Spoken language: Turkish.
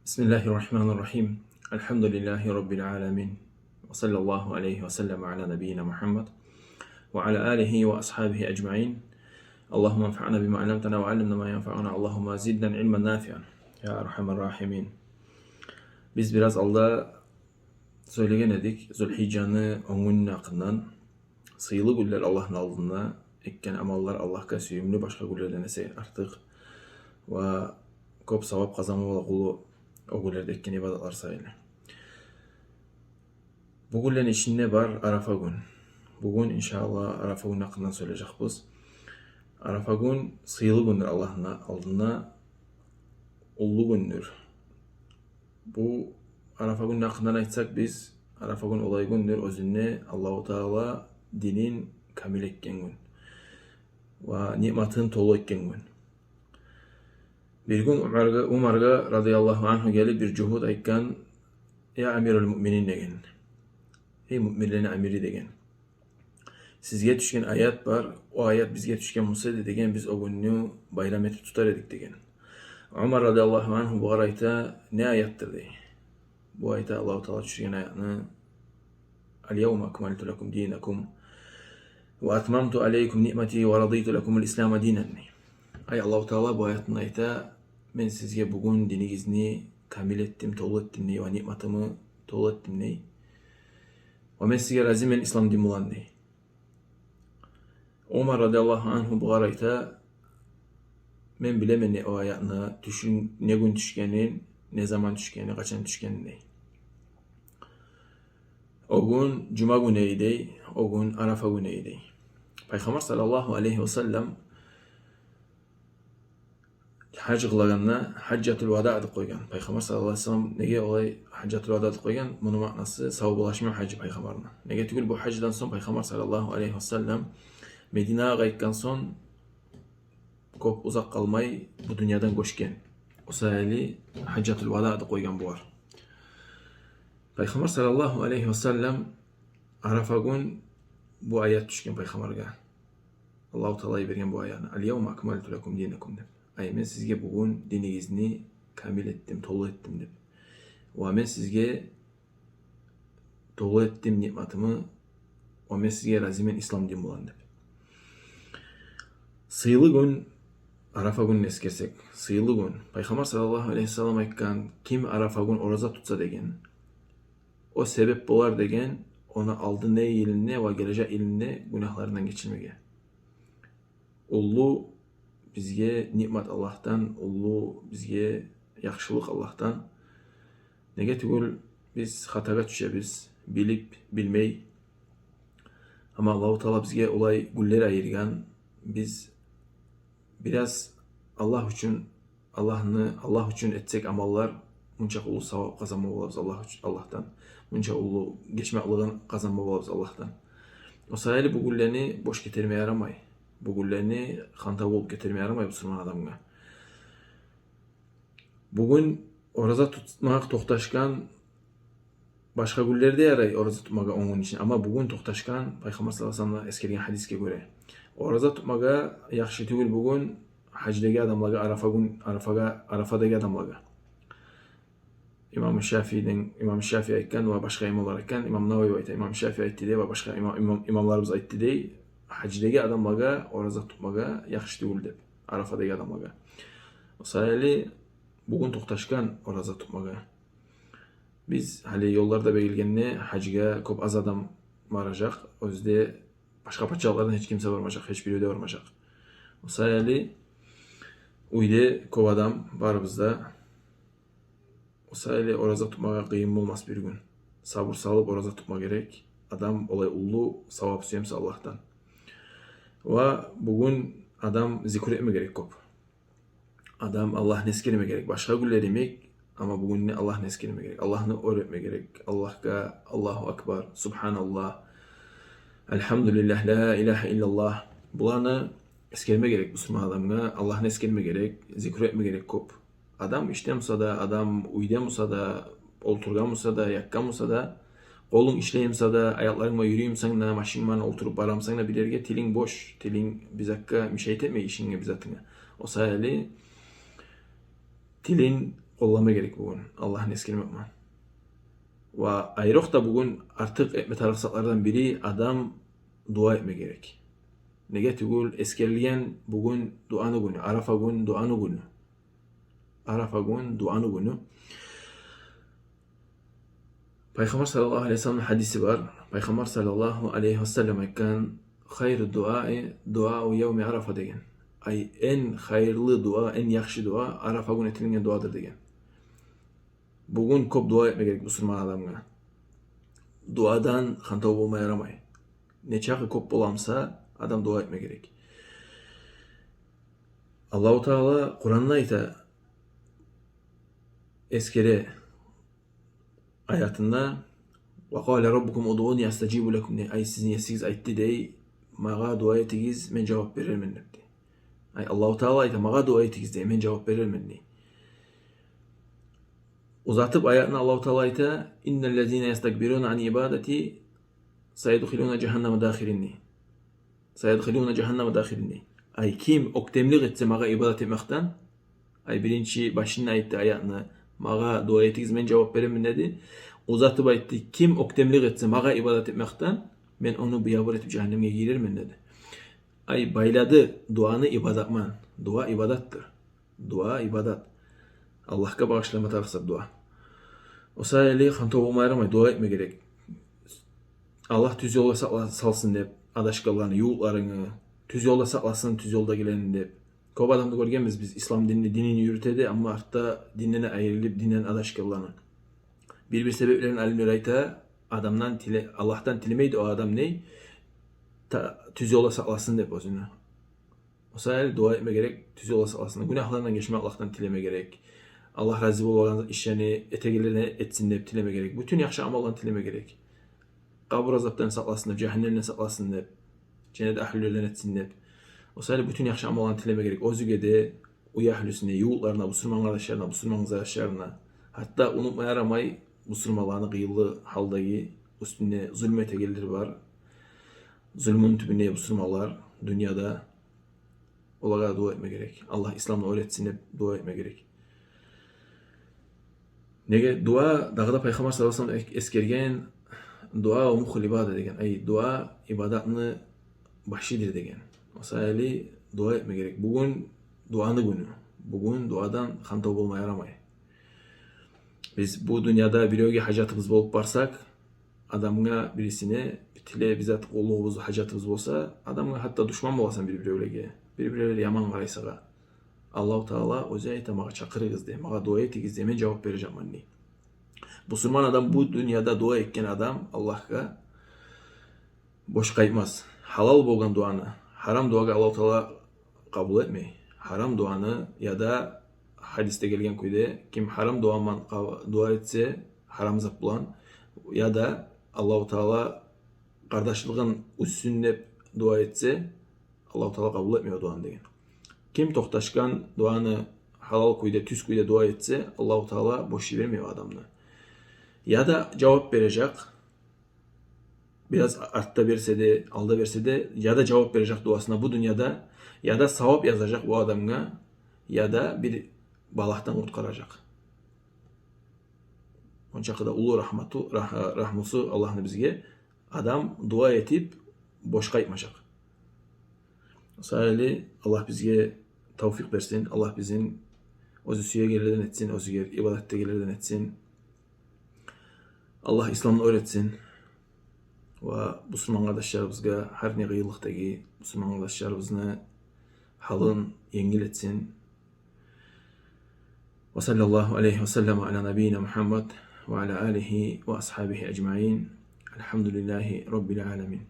Bismillahirrahmanirrahim. Elhamdülillahi Rabbil alemin. Ve sallallahu aleyhi ve sellem ala nebiyyina Muhammed. Ve ala alihi ve ashabihi ecma'in. Allahümme enfa'na bima alemtena ve allimna ma yenfa'una. Allahümme zidden ilmen nafi'an. Ya Erhamer Rahimin. Biz biraz alda söylegen edik. Zülhiccanı 10 günün hakkından sıyılı güller Allah'ın aldığında ekken amallar Allah'a süyümlü başka güllerden ise artık ve kop savap kazanma ola kulu o güllerde ekken ibadatlar sayılı. Bu güllerin içinde var Arafa gün. Bugün inşallah Arafa gün hakkından söyleyecek biz. Arafa gün sıyılı gündür Allah'ın aldığında ulu gündür. Bu Arafa günü hakkından aytsak biz Arafa gün olay gündür özünne Allahu Teala dinin kamil etken gün ve nimetin tolu etken gün. Bir gün Umar'a radıyallahu anhu gelip bir cuhud aytkan, ya emirül müminin degen. Hey müminlerin emiri degen. Sizge düşken ayet var, o ayet bizge düşken musaydı degen, biz o gününü bayram etip tutar edik degen. Umar radıyallahu anhu bu ayette ne ayettir dey. Bu ayette Allah-u Teala düşken ayetini El-yevme akmaltu lekum dinakum ve atmamtu aleykum ni'meti ve raditu lekumul İslam'a dinen. Ay Allah-u Teala bu ayetin ayette ben sizge bugün dininizni kamil ettim, tolu ettim ney ve nimetimi tolu ettim ney. Ve ben sizge razimen İslam din bulan ney. Umar radıyallahu anhu bu ayette ben bilemem ne o ayetini, düşün ne gün düşkenin, ne zaman düşkenin, kaçan düşkenin ney. O gün Cuma güneydi, o gün Arafa güneydi. Peygamber sallallahu aleyhi ve sellem hac kılaganda haccatul vada adı koygan. Peygamber sallallahu aleyhi ve sellem nege olay haccatul vada adı koygan? Bunun manası savbulaşma hacı peygamberine. Nege tügül bu hacdan son Peygamber sallallahu aleyhi ve sellem Medine'ye gaytkan son kop uzak kalmay bu dünyadan göçken. O sayeli haccatul vada adı koygan bu var. Peygamber sallallahu aleyhi ve sellem Arafa gün bu ayet düşken Peygamber'e. Allah-u Teala'yı vergen bu ayetini. El-yevme akmaltu lekum dinakum deb. Ay men sizge bugün dininizni kamil ettim, tolu ettim deb. Ve men sizge tolu ettim nimetimi ve men sizge razimen İslam din bulan deb. Sıyılı gün Arafa gününü eskersek, sıyılı gün Peygamber sallallahu aleyhi ve sellem aytkan kim Arafa gün oraza tutsa degen o sebep bolar degen ona aldı ne iline ve gelecek iline günahlarından geçirmege. Ulu bizge nimet Allah'tan, ulu bizge yaxşılık Allah'tan. Nege tügül biz hataga düşebiz, bilip bilmey. Ama Allah-u Teala bizge olay gülleri ayırgan. Biz biraz Allah için etsek amallar munçak ulu savap kazanma olabız Allah'tan. Munçak ulu geçme Allah'tan kazanma olabız Allah'tan. O sayede bu güllerini boş getirmeye yaramay. Bu güllerini hanta olup getirmeye yaramay bu Müslüman adamga. Bugün oraza tutmak tohtaşkan başka gülleri de yaray oraza tutmaga onun için. Ama bugün tohtaşkan Peygamber sallallahu aleyhi ve sellem eskergen hadiske göre. Oraza tutmaga yaxşı tügül bugün hacdagi adamlarga Arafadagi adamlarga. İmam Şafii aytkan ve başka imamlar aytkan, İmam Navavi aytkan, İmam Şafii aytdı de ve başka imamlarımız aytdı de hacdagi adamlarga oraza tutmaga yaxşı tügül deb. Arafadagi adamlarga. O sayeli bugün tohtaşkan oraza tutmaga. Biz hali yollarda belirgenne hacga kop az adam varacak. Özde başka paçalardan hiç kimse varmayacak, hiçbiri de varmayacak. O sayeli uyde kov adam var bizde. O sayeli oraza tutmaga kıyım olmaz bir gün. Sabır salıp oraza tutma gerek. Adam olay ulu savap suyemse Allah'tan. Ve bugün adam zikr etme gerek kop. Adam Allah neskelime gerek. Başka güller demek ama bugün ne Allah neskelime gerek. Allah'ını öğretme gerek. Allah'a Allahu Akbar, Subhanallah, Elhamdülillah, La ilahe illallah. Bularını eskelime gerek Müslüman adamına. Allah'ını eskelime gerek. Zikr etme gerek kop. Adam işte olsa da, adam uyda olsa da, olturgan olsa da, yakkan olsa da, kolun işleyimse da, ayaklarınla yürüyümsen de, maşinman oturup baramsan da bilirge tilin boş. Tilin biz hakka müşahit etme işinge bizatına. O sayeli tilin kollama gerek bugün. Allah'ın eskelmek mi? Ve ayrık da bugün artık etme tarafsatlardan biri adam dua etme gerek. Nege tugul eskerleyen bugün duanı günü. Arafa gün duanı günü. Arafa gün duanı günü. Peygamber sallallahu aleyhi ve sellem hadisi var. Peygamber sallallahu aleyhi ve sellem ekkan hayır duayı dua'u yevmi arafa degen. Ay en hayırlı dua, en yakşı dua Arafa gün etilingen duadır degen. Bugün kop dua etme gerek Müslüman adamga. Duadan hantov olmaya yaramay. Ne çakı kop bolamsa adam dua etme gerek. Allahu Teala Kur'an'da ise eskere ayatında وَقَالَ رَبُّكُمْ اُدْعُونِي أَسْتَجِيبُ لَكُمْ diye ay sizin yesiz aytti dey mağa dua etigiz men cevap verir men dedi. Ay Allahu Teala ise mağa dua etigiz dey men cevap verir men dey. Uzatıp ayetine Allahu Teala ise innellezine yestekbiruna an ibadeti sayedhuluna cehenneme dahirini. Sayedhuluna cehenneme dahirini. Ay kim oktemlik etse mağa ibadet etmekten ay birinci başına ayette ayetine mağa dua etigiz men cevap verir men dedi. Uzatıp aytti kim oktemlik etse mağa ibadet etmekten ben onu biyabır etip cehenneme girer men dedi. Ay bayladı duanı ibadatman. Dua ibadattır. Dua ibadat. Allah'a bağışlama tarafsat dua. O sayede hantov olmaya yaramay. Dua etme gerek. Allah tüz yola salsın deyip adaşkalarını, yuğutlarını, tüz yola saklasın, tüz yolda geleni deyip. Kop adamda görgenmiz biz İslam dinini yürütedi ama hatta dinine ayrılıp dinen adaşkalarını. Bir sebeplerin alimler ayta adamdan Allah'tan tilemeydi o adam ney? Tüz yola saklasın deyip o zünü. O sayede dua etme gerek, tüz yola saklasın. Günahlarından geçme Allah'tan tileme gerek. Allah razı olan işlerini etegelerine etsin deyip tileme gerek. Bütün yaxşı amallarını tileme gerek. Kabur azaplarını saklasın deyip, cehennemden saklasın deyip, cennet ahlülerden etsin deyip. O sayede bütün yaxşı amallarını tileme gerek. O zügede, o yahlüsüne, yuğutlarına, Müslüman kardeşlerine, Müslüman kardeşlerine, hatta unutmaya yaramay, Müslümanlarını kıyılı haldayı, üstünde zulüm etegeleri var. Zulmün tübünde Müslümanlar dünyada olarak dua etme gerek. Allah İslam'la öğretsin deyip dua etme gerek. Nege dua dağda Peygamber sallallahu aleyhi ve sellem eskergen dua o muhul ibadet degen. Ay dua ibadatını başıdır degen. O sayede dua etme gerek. Bugün duanı günü. Bugün duadan hantov olmaya yaramay. Biz bu dünyada bir öge hacatımız bolup barsak adamga birisine bitile bizat oluğumuz hacatımız bolsa adamga hatta düşman bolasan bir öge. Bir yaman qaraysaga Allahu Teala o'zi aytamağa chaqirig'iz de, mağa dua etigiz de men javob bereceğim ni. Musulmon adam bu dünyada dua etken adam Allah'a boş qaytmaz. Halal bo'lgan duanı, haram duaga Allahu Teala kabul etmey. Haram duanı ya da hadiste gelgen kuyde kim haram duaman dua etse haram zap bulan ya da Allahu Teala kardeşliğin üstünde dua etse Allahu Teala kabul etmiyor duanı degen. Kim tohtaşkan duanı halal kuyda, tüz kuyda dua etse Allahu Teala boş vermiyor adamını. Ya da cevap verecek. Biraz artta verse de, alda verse de ya da cevap verecek duasına bu dünyada ya da savap yazacak bu adamına ya da bir balaktan kurtaracak. Onun için da ulu rahmusu Allah'ın bizge adam dua etip boş kayıtmayacak. Sayılı Allah bizge tevfik versin. Allah bizim özü suya gelirden etsin. Özü ibadette gelirden etsin. Allah İslam'ı öğretsin. Ve Müslüman kardeşlerimizge her ne gıyılıktaki Müslüman kardeşlerimizine halın yengil etsin. Ve sallallahu aleyhi ve sellem ala nebiyyina Muhammed ve ala alihi ve ashabihi ecmaîn. Elhamdülillahi Rabbil alemin.